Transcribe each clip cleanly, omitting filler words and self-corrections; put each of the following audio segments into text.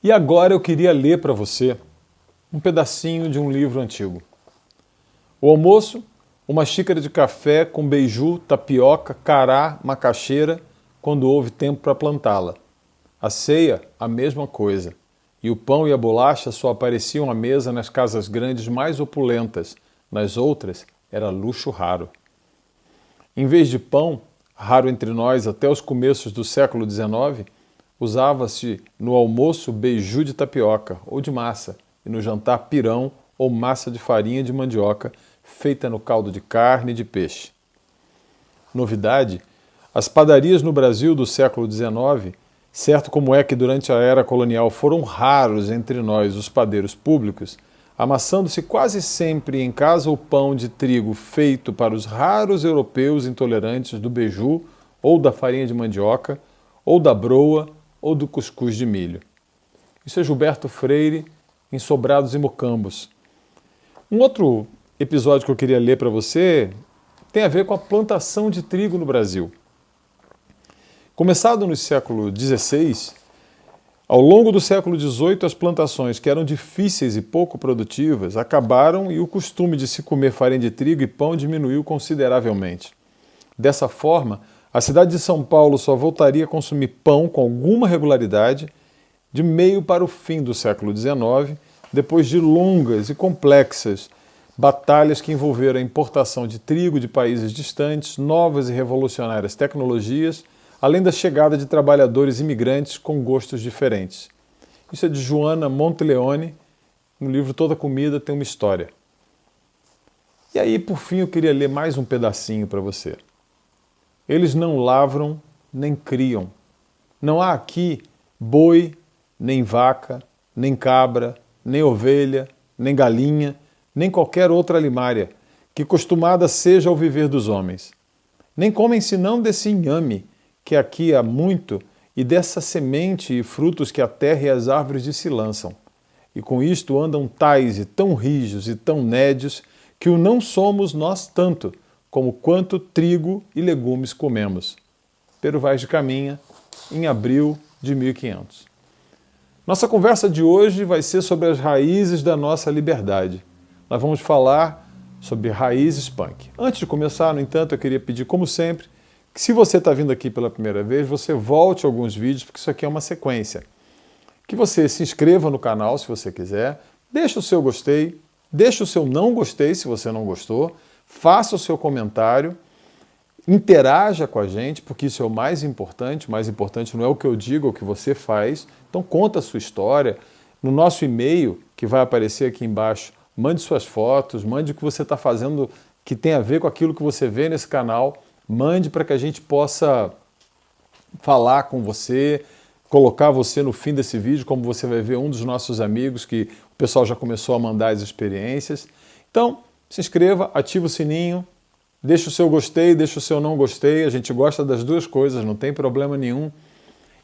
E agora eu queria ler para você um pedacinho de um livro antigo. O almoço, uma xícara de café com beiju, tapioca, cará, macaxeira, quando houve tempo para plantá-la. A ceia, a mesma coisa. E o pão e a bolacha só apareciam à mesa nas casas grandes mais opulentas. Nas outras, era luxo raro. Em vez de pão, raro entre nós até os começos do século XIX, usava-se no almoço beiju de tapioca ou de massa e no jantar pirão ou massa de farinha de mandioca feita no caldo de carne e de peixe. Novidade, as padarias no Brasil do século XIX, certo como é que durante a era colonial foram raros entre nós os padeiros públicos, amassando-se quase sempre em casa o pão de trigo feito para os raros europeus intolerantes do beiju ou da farinha de mandioca, ou da broa, ou do cuscuz de milho. Isso é Gilberto Freire, em Sobrados e Mocambos. Um outro episódio que eu queria ler para você tem a ver com a plantação de trigo no Brasil. Começado no século XVI, ao longo do século XVIII, as plantações que eram difíceis e pouco produtivas acabaram e o costume de se comer farinha de trigo e pão diminuiu consideravelmente. Dessa forma, a cidade de São Paulo só voltaria a consumir pão com alguma regularidade de meio para o fim do século XIX, depois de longas e complexas batalhas que envolveram a importação de trigo de países distantes, novas e revolucionárias tecnologias, além da chegada de trabalhadores imigrantes com gostos diferentes. Isso é de Joana Monteleone, no livro Toda Comida Tem uma História. E aí, por fim, eu queria ler mais um pedacinho para você. Eles não lavram nem criam. Não há aqui boi, nem vaca, nem cabra, nem ovelha, nem galinha, nem qualquer outra alimária, que costumada seja ao viver dos homens. Nem comem senão desse inhame, que aqui há muito, e dessa semente e frutos que a terra e as árvores de se lançam. E com isto andam tais e tão rijos e tão nédios, que o não somos nós tanto, como quanto trigo e legumes comemos. Pero Vaz de Caminha, em abril de 1500. Nossa conversa de hoje vai ser sobre as raízes da nossa liberdade. Nós vamos falar sobre raízes punk. Antes de começar, no entanto, eu queria pedir, como sempre, que se você está vindo aqui pela primeira vez, você volte a alguns vídeos, porque isso aqui é uma sequência. Que você se inscreva no canal, se você quiser, deixe o seu gostei, deixe o seu não gostei, se você não gostou, faça o seu comentário, interaja com a gente, porque isso é o mais importante não é o que eu digo, é o que você faz. Então conta a sua história. No nosso e-mail, que vai aparecer aqui embaixo, mande suas fotos, mande o que você está fazendo que tem a ver com aquilo que você vê nesse canal, mande para que a gente possa falar com você, colocar você no fim desse vídeo, como você vai ver um dos nossos amigos, que o pessoal já começou a mandar as experiências. Então, se inscreva, ative o sininho, deixa o seu gostei, deixa o seu não gostei, a gente gosta das duas coisas, não tem problema nenhum.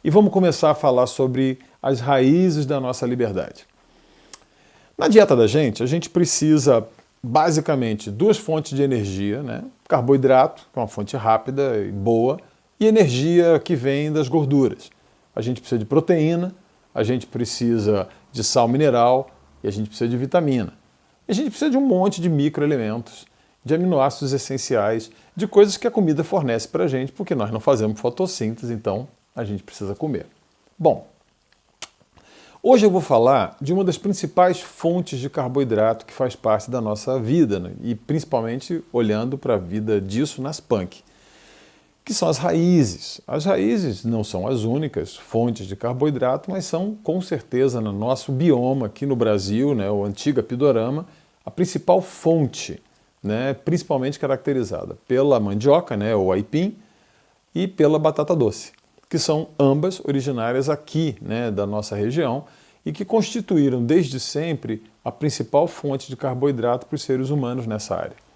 E vamos começar a falar sobre as raízes da nossa liberdade. Na dieta da gente, a gente precisa basicamente duas fontes de energia, né? Carboidrato, que é uma fonte rápida e boa, e energia que vem das gorduras. A gente precisa de proteína, a gente precisa de sal mineral e a gente precisa de vitamina. A gente precisa de um monte de microelementos, de aminoácidos essenciais, de coisas que a comida fornece para a gente, porque nós não fazemos fotossíntese, então a gente precisa comer. Bom, hoje eu vou falar de uma das principais fontes de carboidrato que faz parte da nossa vida, né? E principalmente olhando para a vida disso nas punk, que são as raízes. As raízes não são as únicas fontes de carboidrato, mas são com certeza no nosso bioma aqui no Brasil, né, o antigo Pidorama, a principal fonte, né, principalmente caracterizada pela mandioca, né, o aipim, e pela batata doce, que são ambas originárias aqui, né, da nossa região e que constituíram desde sempre a principal fonte de carboidrato para os seres humanos nessa área.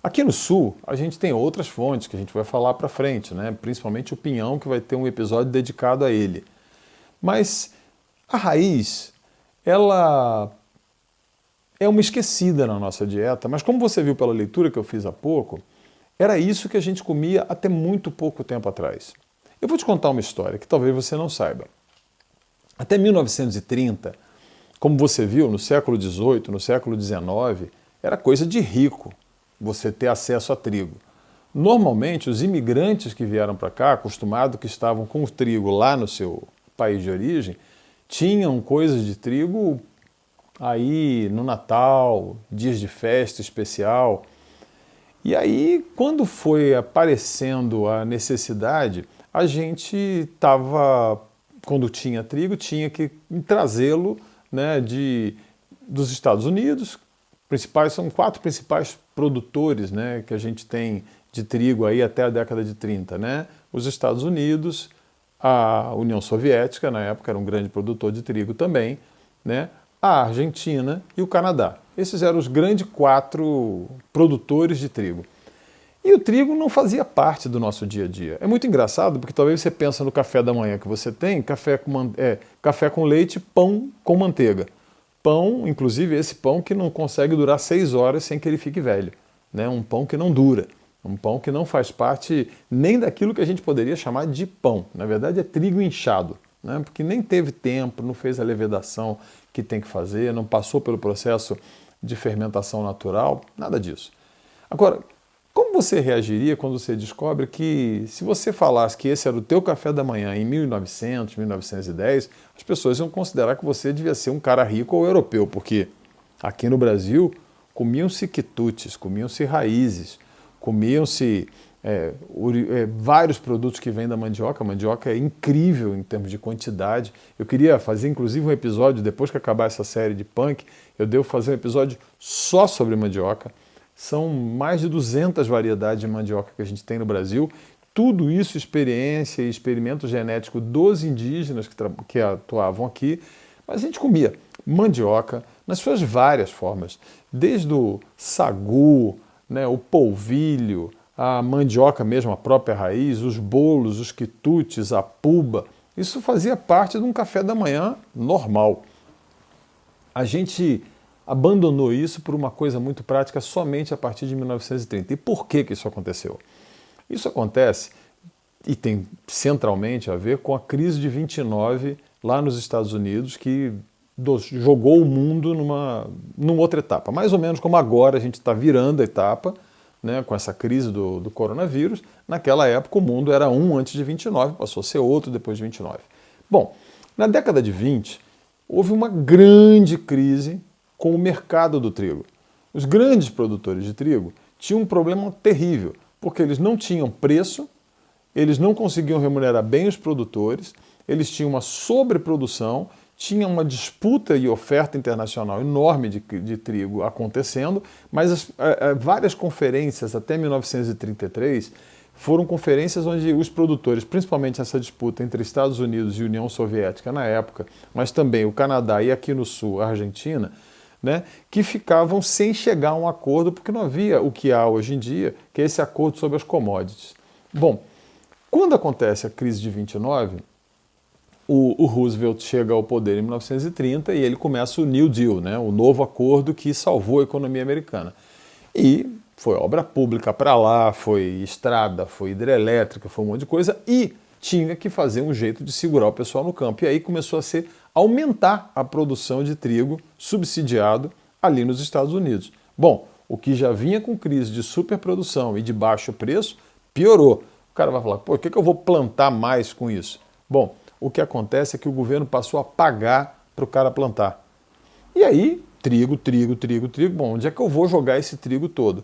Aqui no sul, a gente tem outras fontes que a gente vai falar para frente, né? Principalmente o pinhão, que vai ter um episódio dedicado a ele. Mas a raiz, ela é uma esquecida na nossa dieta, mas como você viu pela leitura que eu fiz há pouco, era isso que a gente comia até muito pouco tempo atrás. Eu vou te contar uma história que talvez você não saiba. Até 1930, como você viu, no século XVIII, no século XIX, era coisa de rico você ter acesso a trigo. Normalmente, os imigrantes que vieram para cá, acostumados que estavam com o trigo lá no seu país de origem, tinham coisas de trigo aí no Natal, dias de festa especial. E aí, quando foi aparecendo a necessidade, a gente estava, quando tinha trigo, tinha que trazê-lo, né, dos Estados Unidos. São 4 principais produtores, né, que a gente tem de trigo aí até a década de 30, né? Os Estados Unidos, a União Soviética, na época era um grande produtor de trigo também, né? A Argentina e o Canadá. Esses eram os grandes 4 produtores de trigo. E o trigo não fazia parte do nosso dia a dia. É muito engraçado porque talvez você pensa no café da manhã que você tem, café com leite, pão com manteiga. Pão, inclusive esse pão que não consegue durar 6 horas sem que ele fique velho, né? Um pão que não dura, um pão que não faz parte nem daquilo que a gente poderia chamar de pão. Na verdade é trigo inchado, né? Porque nem teve tempo, não fez a levedação que tem que fazer, não passou pelo processo de fermentação natural, nada disso. Agora, como você reagiria quando você descobre que, se você falasse que esse era o teu café da manhã em 1900, 1910, as pessoas iam considerar que você devia ser um cara rico ou europeu, porque aqui no Brasil comiam-se quitutes, comiam-se raízes, comiam-se vários produtos que vêm da mandioca. A mandioca é incrível em termos de quantidade. Eu queria fazer inclusive um episódio, depois que acabar essa série de punk, eu devo fazer um episódio só sobre mandioca. São mais de 200 variedades de mandioca que a gente tem no Brasil. Tudo isso experiência e experimento genético dos indígenas que atuavam aqui. Mas a gente comia mandioca nas suas várias formas, desde o sagu, né, o polvilho, a mandioca mesmo, a própria raiz, os bolos, os quitutes, a puba. Isso fazia parte de um café da manhã normal. A gente abandonou isso por uma coisa muito prática somente a partir de 1930. E por que isso aconteceu? Isso acontece e tem centralmente a ver com a crise de 29 lá nos Estados Unidos, que jogou o mundo numa outra etapa. Mais ou menos como agora a gente está virando a etapa, né, com essa crise do coronavírus. Naquela época o mundo era um antes de 29, passou a ser outro depois de 29. Bom, na década de 20 houve uma grande crise com o mercado do trigo. Os grandes produtores de trigo tinham um problema terrível, porque eles não tinham preço, eles não conseguiam remunerar bem os produtores, eles tinham uma sobreprodução, tinha uma disputa e oferta internacional enorme de trigo acontecendo, mas várias conferências até 1933 foram conferências onde os produtores, principalmente essa disputa entre Estados Unidos e União Soviética na época, mas também o Canadá e aqui no sul a Argentina, né, que ficavam sem chegar a um acordo, porque não havia o que há hoje em dia, que é esse acordo sobre as commodities. Bom, quando acontece a crise de 29, o Roosevelt chega ao poder em 1930 e ele começa o New Deal, né, o novo acordo que salvou a economia americana. E foi obra pública para lá, foi estrada, foi hidrelétrica, foi um monte de coisa, e tinha que fazer um jeito de segurar o pessoal no campo. E aí começou a aumentar a produção de trigo subsidiado ali nos Estados Unidos. Bom, o que já vinha com crise de superprodução e de baixo preço, piorou. O cara vai falar, pô, o que eu vou plantar mais com isso? Bom, o que acontece é que o governo passou a pagar para o cara plantar. E aí, trigo. Bom, onde é que eu vou jogar esse trigo todo?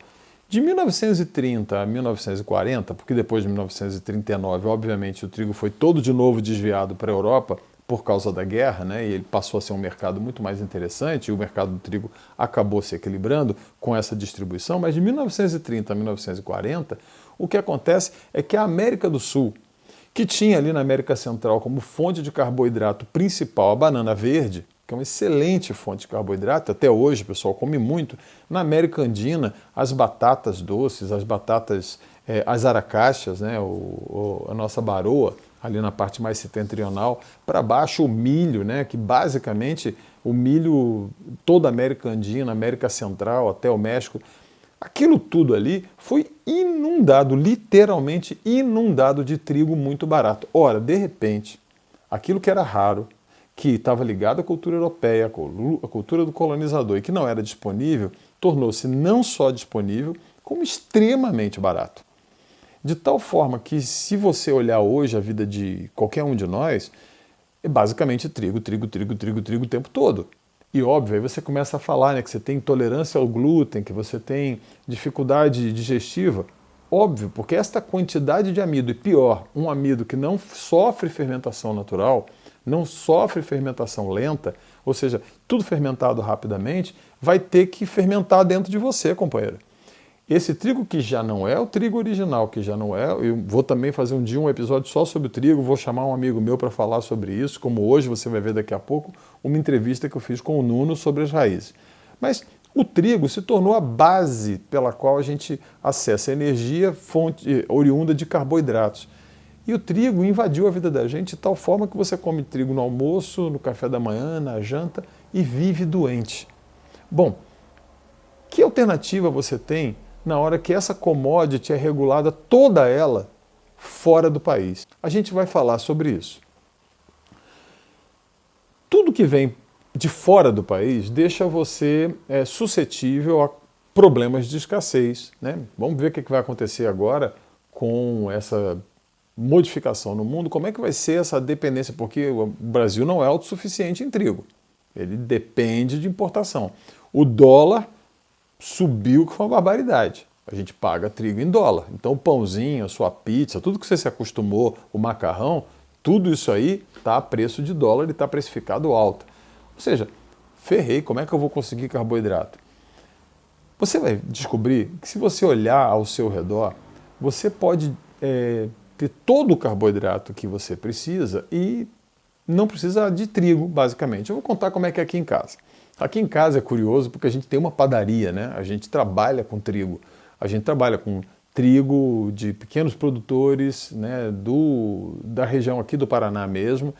De 1930 a 1940, porque depois de 1939, obviamente, o trigo foi todo de novo desviado para a Europa por causa da guerra, né? E ele passou a ser um mercado muito mais interessante, e o mercado do trigo acabou se equilibrando com essa distribuição, mas de 1930 a 1940, o que acontece é que a América do Sul, que tinha ali na América Central como fonte de carboidrato principal a banana verde, que é uma excelente fonte de carboidrato, até hoje o pessoal come muito. Na América Andina, as batatas doces, as batatas, as aracachas, né, a nossa baroa, ali na parte mais setentrional, para baixo o milho, né, que basicamente o milho, toda a América Andina, América Central, até o México, aquilo tudo ali foi inundado, literalmente inundado de trigo muito barato. Ora, de repente, aquilo que era raro, que estava ligado à cultura europeia, à cultura do colonizador e que não era disponível, tornou-se não só disponível, como extremamente barato. De tal forma que, se você olhar hoje a vida de qualquer um de nós, é basicamente trigo, trigo, trigo, trigo, trigo o tempo todo. E óbvio, aí você começa a falar, né, que você tem intolerância ao glúten, que você tem dificuldade digestiva. Óbvio, porque esta quantidade de amido, e pior, um amido que não sofre fermentação natural, não sofre fermentação lenta, ou seja, tudo fermentado rapidamente, vai ter que fermentar dentro de você, companheiro. Esse trigo que já não é o trigo original, que já não é, eu vou também fazer um dia um episódio só sobre o trigo, vou chamar um amigo meu para falar sobre isso, como hoje você vai ver daqui a pouco, uma entrevista que eu fiz com o Nuno sobre as raízes. Mas o trigo se tornou a base pela qual a gente acessa energia oriunda de carboidratos. E o trigo invadiu a vida da gente de tal forma que você come trigo no almoço, no café da manhã, na janta e vive doente. Bom, que alternativa você tem na hora que essa commodity é regulada, toda ela, fora do país? A gente vai falar sobre isso. Tudo que vem de fora do país deixa você suscetível a problemas de escassez, né? Vamos ver o que vai acontecer agora com essa modificação no mundo, como é que vai ser essa dependência, porque o Brasil não é autossuficiente em trigo, ele depende de importação. O dólar subiu, que foi uma barbaridade. A gente paga trigo em dólar. Então o pãozinho, a sua pizza, tudo que você se acostumou, o macarrão, tudo isso aí está a preço de dólar e está precificado alto. Ou seja, ferrei, como é que eu vou conseguir carboidrato? Você vai descobrir que, se você olhar ao seu redor, você pode ter todo o carboidrato que você precisa e não precisa de trigo, basicamente. Eu vou contar como é que é aqui em casa. Aqui em casa é curioso porque a gente tem uma padaria, né? A gente trabalha com trigo. A gente trabalha com trigo de pequenos produtores, né, da região aqui do Paraná mesmo.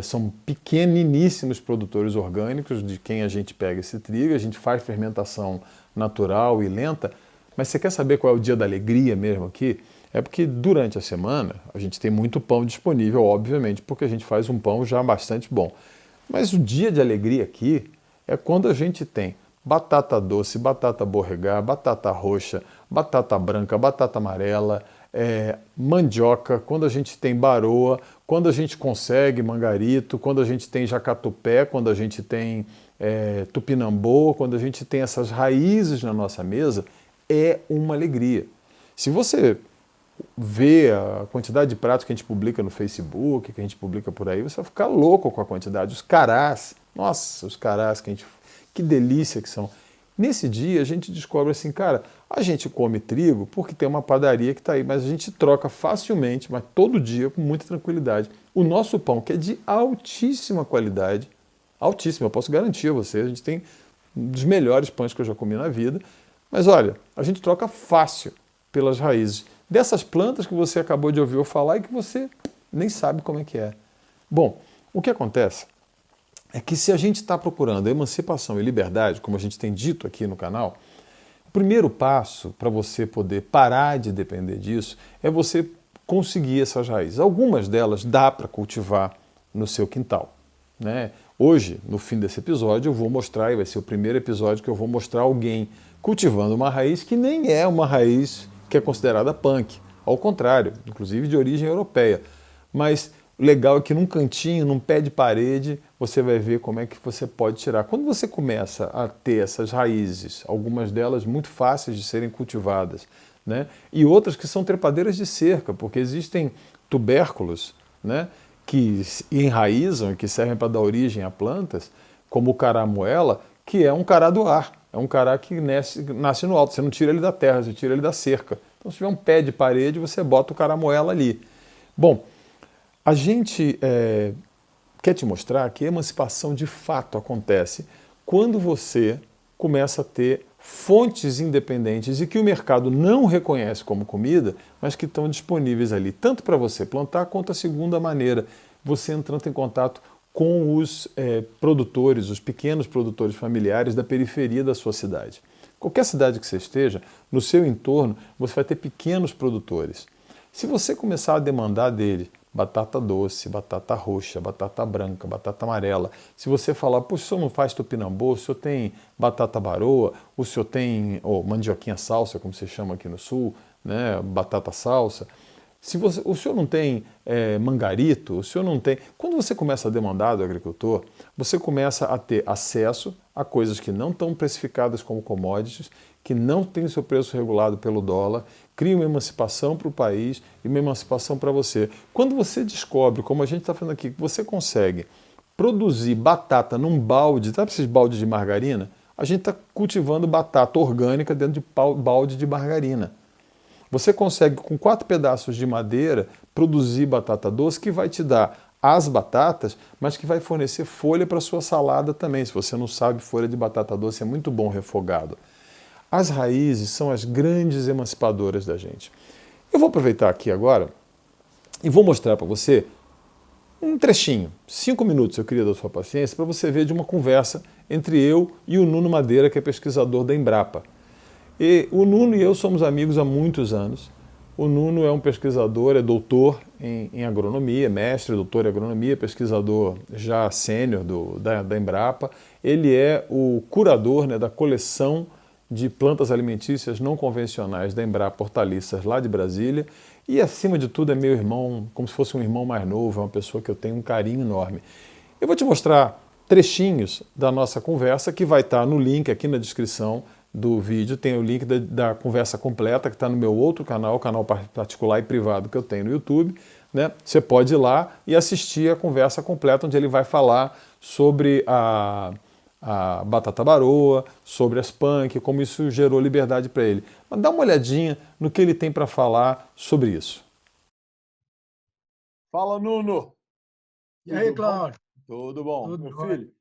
São pequeniníssimos produtores orgânicos de quem a gente pega esse trigo. A gente faz fermentação natural e lenta. Mas você quer saber qual é o dia da alegria mesmo aqui? É porque durante a semana a gente tem muito pão disponível, obviamente, porque a gente faz um pão já bastante bom. Mas o dia de alegria aqui é quando a gente tem batata doce, batata borregá, batata roxa, batata branca, batata amarela, mandioca, quando a gente tem baroa, quando a gente consegue mangarito, quando a gente tem jacatupé, quando a gente tem tupinambô, quando a gente tem essas raízes na nossa mesa, é uma alegria. Se você vê a quantidade de pratos que a gente publica no Facebook, que a gente publica por aí, você vai ficar louco com a quantidade. Os carás, nossa, os carás que delícia que são. Nesse dia a gente descobre assim, cara, a gente come trigo porque tem uma padaria que está aí, mas a gente troca facilmente, mas todo dia com muita tranquilidade. O nosso pão, que é de altíssima qualidade, altíssima, eu posso garantir a você, a gente tem um dos melhores pães que eu já comi na vida, mas olha, a gente troca fácil pelas raízes dessas plantas que você acabou de ouvir eu falar e que você nem sabe como é que é. Bom, o que acontece é que, se a gente está procurando emancipação e liberdade, como a gente tem dito aqui no canal, o primeiro passo para você poder parar de depender disso é você conseguir essas raízes. Algumas delas dá para cultivar no seu quintal, né? Hoje, no fim desse episódio, eu vou mostrar, e vai ser o primeiro episódio que eu vou mostrar alguém cultivando uma raiz que nem é uma raiz que é considerada punk, ao contrário, inclusive de origem europeia. Mas o legal é que num cantinho, num pé de parede, você vai ver como é que você pode tirar. Quando você começa a ter essas raízes, algumas delas muito fáceis de serem cultivadas, né, e outras que são trepadeiras de cerca, porque existem tubérculos, né, que enraizam e que servem para dar origem a plantas, como o caramuela, que é um cará do ar. É um cará que nasce no alto, você não tira ele da terra, você tira ele da cerca. Então, se tiver um pé de parede, você bota o caramuela ali. Bom, a gente quer te mostrar que a emancipação de fato acontece quando você começa a ter fontes independentes e que o mercado não reconhece como comida, mas que estão disponíveis ali, tanto para você plantar, quanto a segunda maneira, você entrando em contato com os produtores, os pequenos produtores familiares da periferia da sua cidade. Qualquer cidade que você esteja, no seu entorno, você vai ter pequenos produtores. Se você começar a demandar dele batata doce, batata roxa, batata branca, batata amarela. Se você falar, pô, o senhor não faz tupinambô, o senhor tem batata baroa, o senhor tem mandioquinha salsa, como se chama aqui no sul, né, batata salsa. Se você, o senhor não tem mangarito, o senhor não tem. Quando você começa a demandar do agricultor, você começa a ter acesso a coisas que não estão precificadas como commodities, que não têm seu preço regulado pelo dólar, cria uma emancipação para o país e uma emancipação para você. Quando você descobre, como a gente está falando aqui, que você consegue produzir batata num balde, sabe esses baldes de margarina? A gente está cultivando batata orgânica dentro de balde de margarina. Você consegue, com 4 pedaços de madeira, produzir batata doce que vai te dar as batatas, mas que vai fornecer folha para sua salada também. Se você não sabe, folha de batata doce é muito bom refogado. As raízes são as grandes emancipadoras da gente. Eu vou aproveitar aqui agora e vou mostrar para você um trechinho, 5 minutos, eu queria da sua paciência, para você ver de uma conversa entre eu e o Nuno Madeira, que é pesquisador da Embrapa. E o Nuno e eu somos amigos há muitos anos. O Nuno é um pesquisador, é doutor em agronomia, mestre, doutor em agronomia, pesquisador já sênior da Embrapa. Ele é o curador, né, da coleção de plantas alimentícias não convencionais da Embrapa Hortaliças lá de Brasília. E, acima de tudo, é meu irmão, como se fosse um irmão mais novo, é uma pessoa que eu tenho um carinho enorme. Eu vou te mostrar trechinhos da nossa conversa, que vai estar no link aqui na descrição do vídeo. Tem o link da conversa completa, que está no meu outro canal, canal particular e privado que eu tenho no YouTube. Né? Você pode ir lá e assistir a conversa completa, onde ele vai falar sobre a batata baroa, sobre as punk, como isso gerou liberdade para ele. Mas dá uma olhadinha no que ele tem para falar sobre isso. Fala, Nuno! E aí, Tudo bom? Cláudio? Tudo bom, Tudo meu jóia? filho?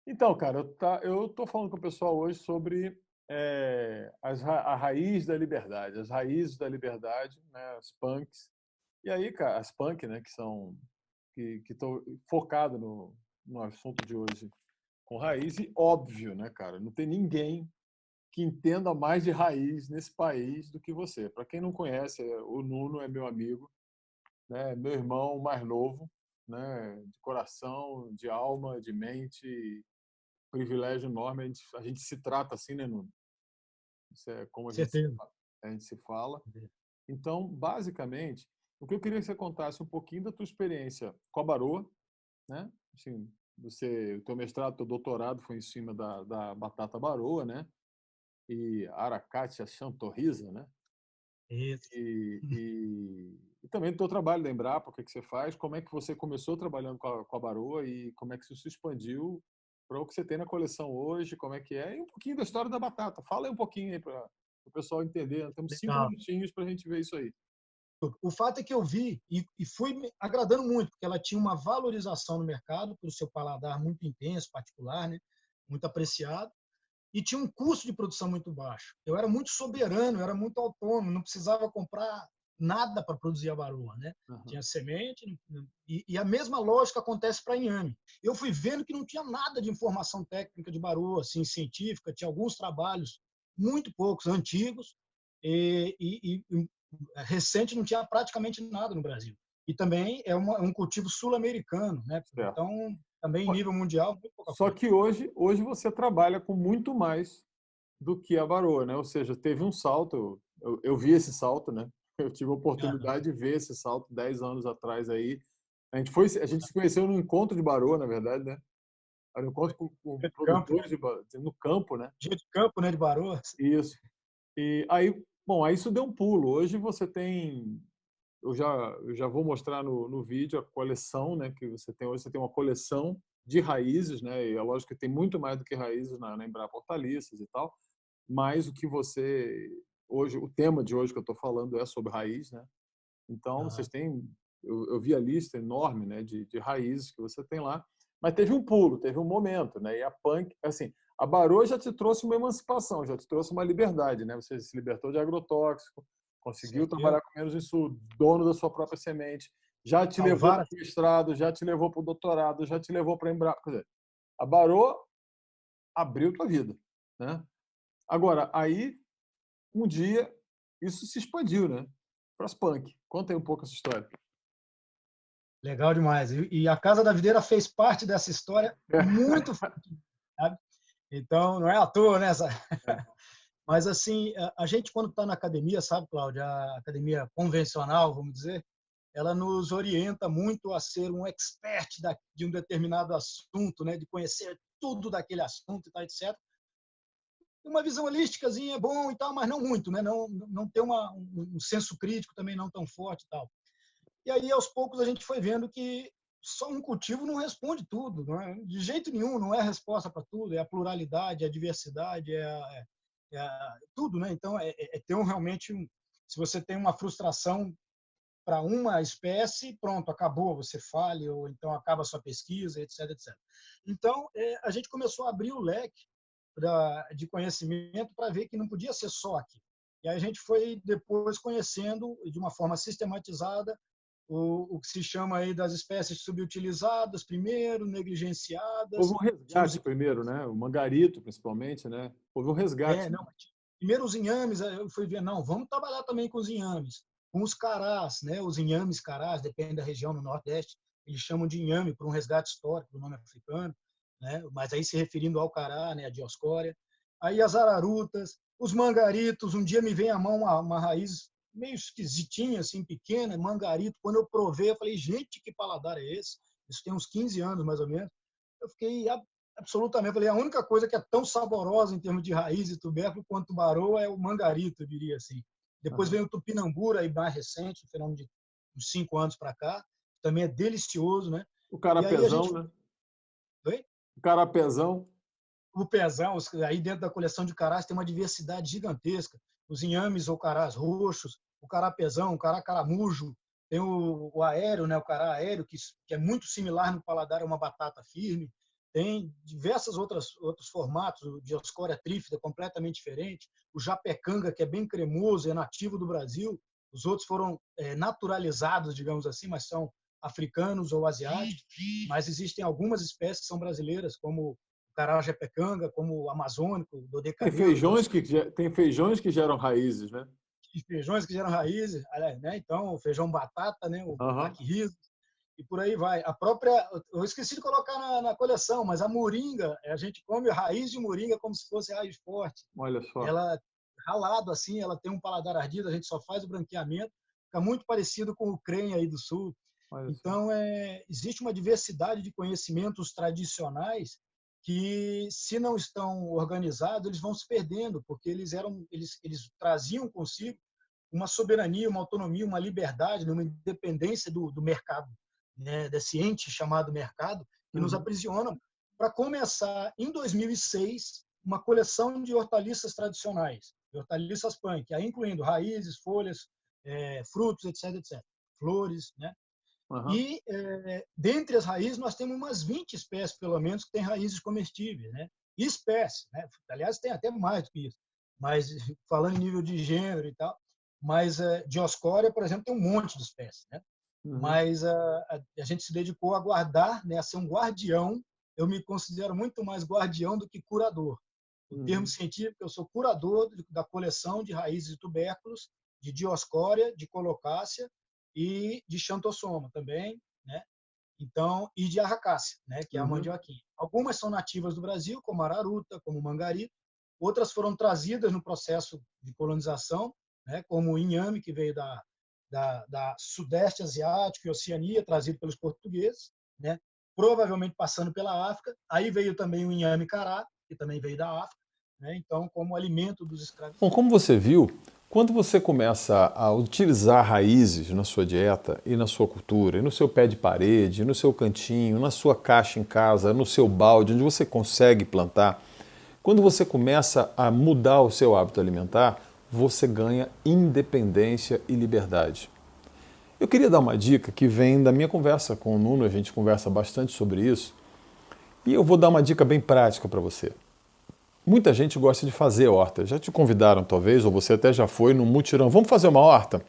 Então, cara, eu tô falando com o pessoal hoje sobre a raiz da liberdade, as raízes da liberdade, né, as punks. E aí, cara, as punk, né, que estão focadas no assunto de hoje com raiz e óbvio, né, cara, não tem ninguém que entenda mais de raiz nesse país do que você. Para quem não conhece, o Nuno é meu amigo, né, meu irmão mais novo, né, de coração, de alma, de mente, privilégio enorme. A gente se trata assim, né, Nuno? Isso é como Certeza. a gente se fala. Então, basicamente, o que eu queria que você contasse um pouquinho da tua experiência com a Baroa, né? Assim, o teu mestrado, teu doutorado foi em cima da batata baroa, né? E Aracatia chantorrisa, né? Isso. E também do teu trabalho da Embrapa, o que você faz, como é que você começou trabalhando com a Baroa e como é que isso se expandiu para o que você tem na coleção hoje, como é que é, e um pouquinho da história da batata. Fala aí um pouquinho aí para o pessoal entender. Temos 5 Legal. minutinhos para a gente ver isso aí. O fato é que eu vi e fui me agradando muito, porque ela tinha uma valorização no mercado pelo seu paladar muito intenso, particular, né? Muito apreciado, e tinha um custo de produção muito baixo. Eu era muito soberano, eu era muito autônomo, não precisava comprar nada para produzir a baroa, né? Uhum. Tinha semente, e a mesma lógica acontece para inhame. Eu fui vendo que não tinha nada de informação técnica de baroa, assim, científica, tinha alguns trabalhos, muito poucos, antigos, e recente não tinha praticamente nada no Brasil. E também é um cultivo sul-americano, né? Certo. Então, também em nível mundial, muito pouca Só coisa. que hoje você trabalha com muito mais do que a Baroa, né? Ou seja, teve um salto, eu vi esse salto, né? Eu tive a Aham. oportunidade de ver esse salto 10 anos atrás aí. A gente se conheceu num encontro de Baroa, na verdade, né? Era um encontro com Dia de campo, produtores no campo, né? dia de campo, né, de Baroas. Isso. E aí, bom, aí isso deu um pulo. Hoje você tem, eu já vou mostrar no vídeo a coleção, né, que você tem hoje. Você tem uma coleção de raízes, né? E é lógico que tem muito mais do que raízes na Embrapa Hortaliças e tal. Mas o que você hoje, o tema de hoje que eu estou falando é sobre raiz, né? Então vocês Aham. têm, eu vi a lista enorme, né, de raízes que você tem lá. Mas teve um pulo, teve um momento, né? E a punk, assim, a Baroa já te trouxe uma emancipação, já te trouxe uma liberdade, né? Você se libertou de agrotóxico, conseguiu Certeza. trabalhar com menos insumo, dono da sua própria semente, já te levou Salvar para a o mestrado, já te levou para o doutorado, já te levou para a Embrapa. Quer dizer, a Baroa abriu tua vida, né? Agora, aí, um dia, isso se expandiu, né? Para as punk. Conta aí um pouco essa história. Legal demais. E a Casa da Videira fez parte dessa história muito forte, sabe? Então, não é à toa, né? Mas, assim, a gente, quando está na academia, sabe, Cláudia, a academia convencional, vamos dizer, ela nos orienta muito a ser um expert de um determinado assunto, né? De conhecer tudo daquele assunto e tal, etc. Uma visão holísticazinha é bom e tal, mas não muito, né? Não ter um senso crítico também não tão forte e tal. E aí, aos poucos, a gente foi vendo que só um cultivo não responde tudo, não é? De jeito nenhum, não é a resposta para tudo, é a pluralidade, é a diversidade, tudo, né? Então, ter realmente se você tem uma frustração para uma espécie, pronto, acabou, você fale, ou então acaba a sua pesquisa, etc, etc. Então, a gente começou a abrir o leque de conhecimento para ver que não podia ser só aqui. E aí a gente foi depois conhecendo de uma forma sistematizada o que se chama aí das espécies subutilizadas primeiro, negligenciadas. Houve um resgate primeiro, né? O mangarito, principalmente, né? Houve um resgate. Não, primeiro os inhames, eu fui ver, não, vamos trabalhar também com os inhames, com os carás, né? Os inhames carás, depende da região no Nordeste, eles chamam de inhame por um resgate histórico do nome africano, né? Mas aí se referindo ao cará, né? A Dioscória. Aí as ararutas, os mangaritos, um dia me veio à mão uma raiz meio esquisitinha, assim, pequena, mangarito. Quando eu provei, eu falei, gente, que paladar é esse? Isso tem uns 15 anos, mais ou menos. Eu fiquei absolutamente. Eu falei, a única coisa que é tão saborosa em termos de raiz e tubérculo quanto o baroa é o mangarito, eu diria assim. Depois vem o tupinambura, aí mais recente, um fenômeno de uns 5 anos para cá. Também é delicioso, né? O E aí a carapezão, gente... né? Oi? O carapezão. O pezão, aí dentro da coleção de carás tem uma diversidade gigantesca. Os inhames ou carás roxos, o carapezão, o cará caramujo, tem o aéreo, né, o cará aéreo, que é muito similar no paladar a uma batata firme. Tem diversos outros formatos, o Dioscória trífida, completamente diferente. O japecanga, que é bem cremoso, é nativo do Brasil. Os outros foram naturalizados, digamos assim, mas são africanos ou asiáticos. Mas existem algumas espécies que são brasileiras, como cará japecanga, como o amazônico, o dodecanelo, que é o Tem feijões que geram raízes, né? feijões que geram raízes, né? Então, o feijão batata, né? O Uhum. maquis, e por aí vai. A própria, eu esqueci de colocar na coleção, mas a moringa, a gente come a raiz de moringa como se fosse raiz forte. Olha só. Ela, ralado assim, ela tem um paladar ardido, a gente só faz o branqueamento, fica muito parecido com o creme aí do sul. Olha só. Então, existe uma diversidade de conhecimentos tradicionais que, se não estão organizados, eles vão se perdendo, porque eles traziam consigo uma soberania, uma autonomia, uma liberdade, uma independência do mercado, né, desse ente chamado mercado, que nos aprisiona, para começar, em 2006, uma coleção de hortaliças tradicionais, de hortaliças punk, aí incluindo raízes, folhas, frutos, etc, etc, flores, né? Uhum. E, dentre as raízes, nós temos umas 20 espécies, pelo menos, que têm raízes comestíveis, né? E espécies, né? Aliás, tem até mais do que isso, mas falando em nível de gênero e tal. Mas Dioscória, por exemplo, tem um monte de espécies, né? Mas a gente se dedicou a guardar, né? A ser um guardião. Eu me considero muito mais guardião do que curador. O termo científico, eu sou curador da coleção de raízes e tubérculos de Dioscória, de Colocácea e de Xanthosoma também, né? Então, e de Arracácea, né, que é a mandioquinha. Algumas são nativas do Brasil, como a araruta, como o mangarito. Outras foram trazidas no processo de colonização, né, como o inhame, que veio da Sudeste Asiático e Oceania, trazido pelos portugueses, né, provavelmente passando pela África. Aí veio também o inhame cará, que também veio da África, né, então, como alimento dos escravos. Bom, como você viu, quando você começa a utilizar raízes na sua dieta e na sua cultura, e no seu pé de parede, no seu cantinho, na sua caixa em casa, no seu balde, onde você consegue plantar, quando você começa a mudar o seu hábito alimentar, você ganha independência e liberdade. Eu queria dar uma dica que vem da minha conversa com o Nuno, a gente conversa bastante sobre isso, e eu vou dar uma dica bem prática para você. Muita gente gosta de fazer horta. Já te convidaram, talvez, ou você até já foi num mutirão. Vamos fazer uma horta?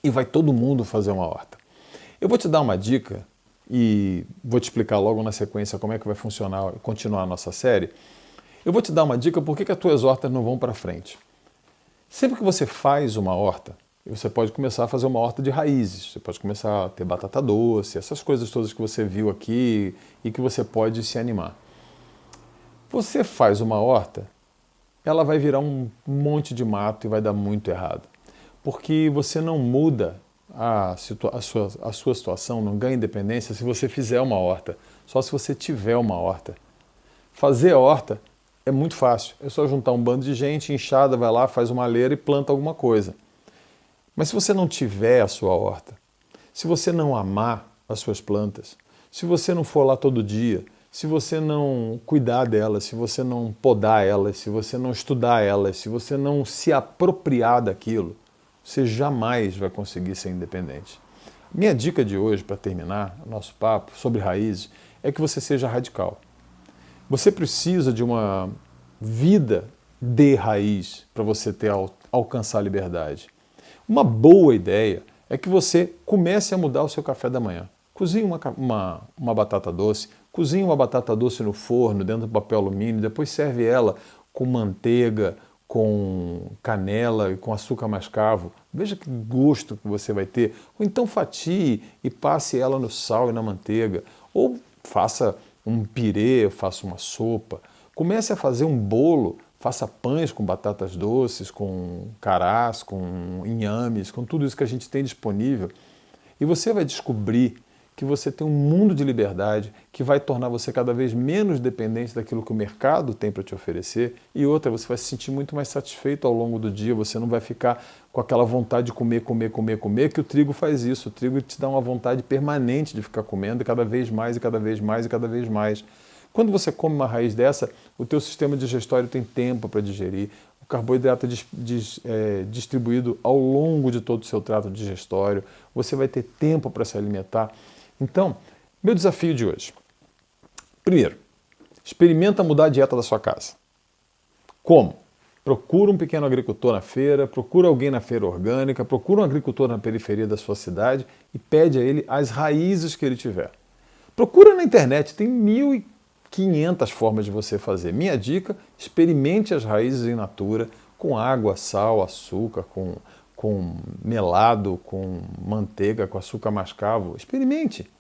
E vai todo mundo fazer uma horta. Eu vou te dar uma dica e vou te explicar logo na sequência como é que vai funcionar, continuar a nossa série. Eu vou te dar uma dica por que as tuas hortas não vão para frente. Sempre que você faz uma horta, E você pode começar a fazer uma horta de raízes, você pode começar a ter batata doce, essas coisas todas que você viu aqui e que você pode se animar. Você faz uma horta, ela vai virar um monte de mato e vai dar muito errado. Porque você não muda a sua situação, não ganha independência se você fizer uma horta, só se você tiver uma horta. Fazer horta é muito fácil, é só juntar um bando de gente, enxada, vai lá, faz uma leira e planta alguma coisa. Mas se você não tiver a sua horta, se você não amar as suas plantas, se você não for lá todo dia, se você não cuidar delas, se você não podar elas, se você não estudar elas, se você não se apropriar daquilo, você jamais vai conseguir ser independente. Minha dica de hoje, para terminar o nosso papo sobre raízes, é que você seja radical. Você precisa de uma vida de raiz para você alcançar a liberdade. Uma boa ideia é que você comece a mudar o seu café da manhã. Cozinhe uma batata doce, cozinhe uma batata doce no forno, dentro do papel alumínio, depois serve ela com manteiga, com canela e com açúcar mascavo. Veja que gosto que você vai ter. Ou então fatie e passe ela no sal e na manteiga. Ou faça um pirê, faça uma sopa. Comece a fazer um bolo, faça pães com batatas doces, com carás, com inhames, com tudo isso que a gente tem disponível. E você vai descobrir que você tem um mundo de liberdade que vai tornar você cada vez menos dependente daquilo que o mercado tem para te oferecer. E outra, você vai se sentir muito mais satisfeito ao longo do dia, você não vai ficar com aquela vontade de comer, que o trigo faz isso. O trigo te dá uma vontade permanente de ficar comendo, e cada vez mais, e cada vez mais, e cada vez mais. Quando você come uma raiz dessa, o teu sistema digestório tem tempo para digerir, o carboidrato é distribuído ao longo de todo o seu trato digestório, você vai ter tempo para se alimentar. Então, meu desafio de hoje. Primeiro, experimenta mudar a dieta da sua casa. Como? Procura um pequeno agricultor na feira, procura alguém na feira orgânica, procura um agricultor na periferia da sua cidade e pede a ele as raízes que ele tiver. Procura na internet, tem 1.500 formas de você fazer. Minha dica, experimente as raízes in natura, com água, sal, açúcar, com melado, com manteiga, com açúcar mascavo. Experimente.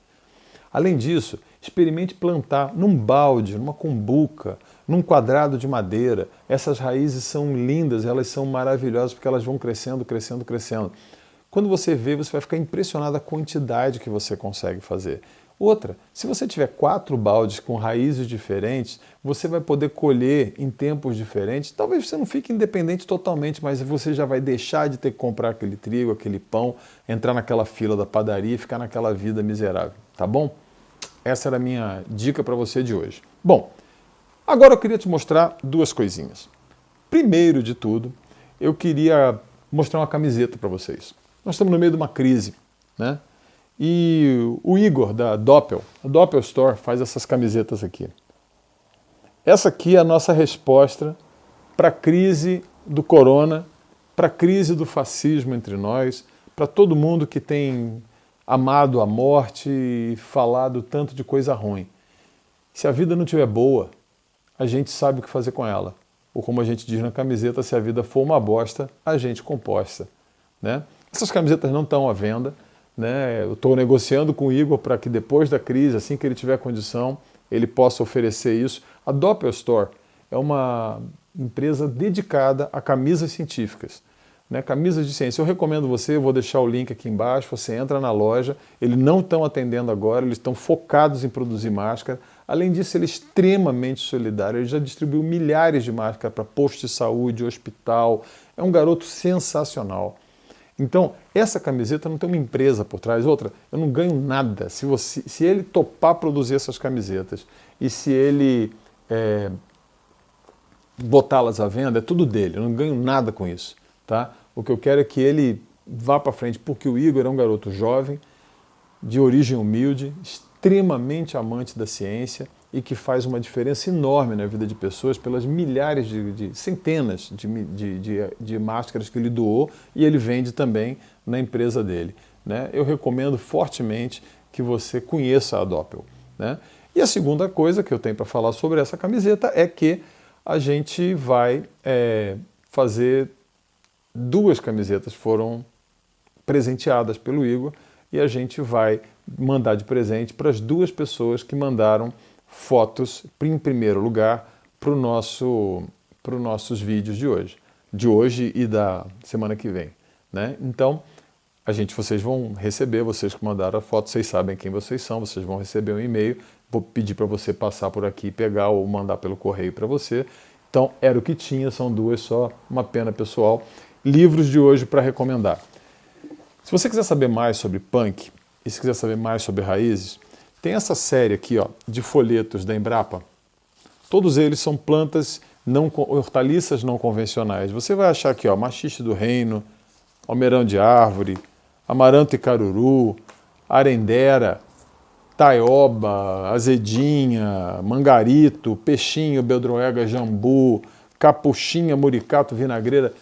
Além disso, experimente plantar num balde, numa cumbuca, num quadrado de madeira. Essas raízes são lindas, elas são maravilhosas porque elas vão crescendo, crescendo, crescendo. Quando você vê, você vai ficar impressionado a quantidade que você consegue fazer. Outra, se você tiver 4 baldes com raízes diferentes, você vai poder colher em tempos diferentes. Talvez você não fique independente totalmente, mas você já vai deixar de ter que comprar aquele trigo, aquele pão, entrar naquela fila da padaria e ficar naquela vida miserável, tá bom? Essa era a minha dica para você de hoje. Bom, agora eu queria te mostrar 2 coisinhas. Primeiro de tudo, eu queria mostrar uma camiseta para vocês. Nós estamos no meio de uma crise, né? E o Igor, da Doppel, a Doppel Store, faz essas camisetas aqui. Essa aqui é a nossa resposta para a crise do corona, para a crise do fascismo entre nós, para todo mundo que tem amado a morte e falado tanto de coisa ruim. Se a vida não estiver boa, a gente sabe o que fazer com ela. Ou como a gente diz na camiseta, se a vida for uma bosta, a gente composta, né? Essas camisetas não estão à venda. Eu estou negociando com o Igor para que depois da crise, assim que ele tiver condição, ele possa oferecer isso. A Doppel Store é uma empresa dedicada a camisas científicas, camisas de ciência. Eu recomendo você, eu vou deixar o link aqui embaixo, você entra na loja, eles não estão atendendo agora, eles estão focados em produzir máscara. Além disso, ele é extremamente solidário, ele já distribuiu milhares de máscaras para posto de saúde, hospital, é um garoto sensacional. Então, essa camiseta não tem uma empresa por trás. Outra, eu não ganho nada. Se ele topar produzir essas camisetas e se ele botá-las à venda, é tudo dele. Eu não ganho nada com isso, tá? O que eu quero é que ele vá para frente, porque o Igor é um garoto jovem, de origem humilde, extremamente amante da ciência e que faz uma diferença enorme na vida de pessoas pelas milhares centenas de máscaras que ele doou e ele vende também na empresa dele, Eu recomendo fortemente que você conheça a Doppel, E a segunda coisa que eu tenho para falar sobre essa camiseta é que a gente vai fazer 2 camisetas, foram presenteadas pelo Igor e a gente vai mandar de presente para as 2 pessoas que mandaram fotos, em primeiro lugar, para os nossos vídeos de hoje e da semana que vem, né? Então, vocês vão receber, vocês que mandaram a foto, vocês sabem quem vocês são, vocês vão receber um e-mail, vou pedir para você passar por aqui, pegar ou mandar pelo correio para você. Então, era o que tinha, são 2 só, uma pena pessoal. Livros de hoje para recomendar. Se você quiser saber mais sobre punk, e se quiser saber mais sobre raízes, tem essa série aqui, ó, de folhetos da Embrapa. Todos eles são plantas, hortaliças não convencionais. Você vai achar aqui, ó, maxixe do reino, almeirão de árvore, amaranto e caruru, arendera, taioba, azedinha, mangarito, peixinho, beldroega, jambu, capuchinha, muricato, vinagreira.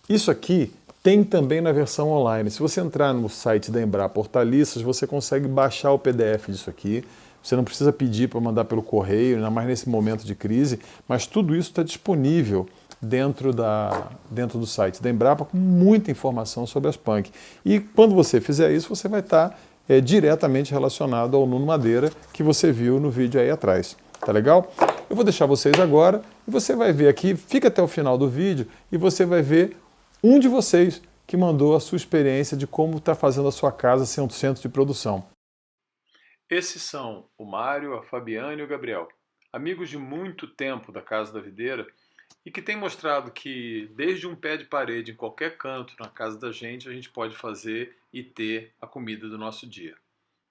Isso aqui tem também na versão online. Se você entrar no site da Embrapa Hortaliças, você consegue baixar o PDF disso aqui. Você não precisa pedir para mandar pelo correio, ainda mais nesse momento de crise, mas tudo isso está disponível dentro do site da Embrapa com muita informação sobre as punk. E quando você fizer isso, você vai estar diretamente relacionado ao Nuno Madeira que você viu no vídeo aí atrás. Tá legal? Eu vou deixar vocês agora e você vai ver aqui, fica até o final do vídeo e você vai ver um de vocês que mandou a sua experiência de como está fazendo a sua casa ser um centro de produção. Esses são o Mário, a Fabiana e o Gabriel, amigos de muito tempo da Casa da Videira e que têm mostrado que desde um pé de parede em qualquer canto na casa da gente, a gente pode fazer e ter a comida do nosso dia.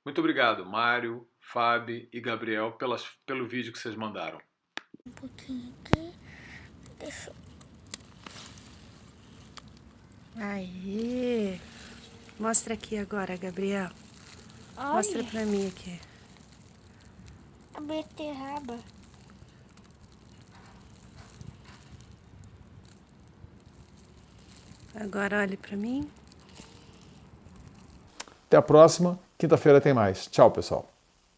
Muito obrigado, Mário, Fábio e Gabriel, pelo vídeo que vocês mandaram. Um pouquinho aqui. Deixa eu... Aí. Mostra aqui agora, Gabriel. Olha, Mostra pra mim aqui. a beterraba. Agora olhe pra mim. Até a próxima. Quinta-feira tem mais. Tchau, pessoal.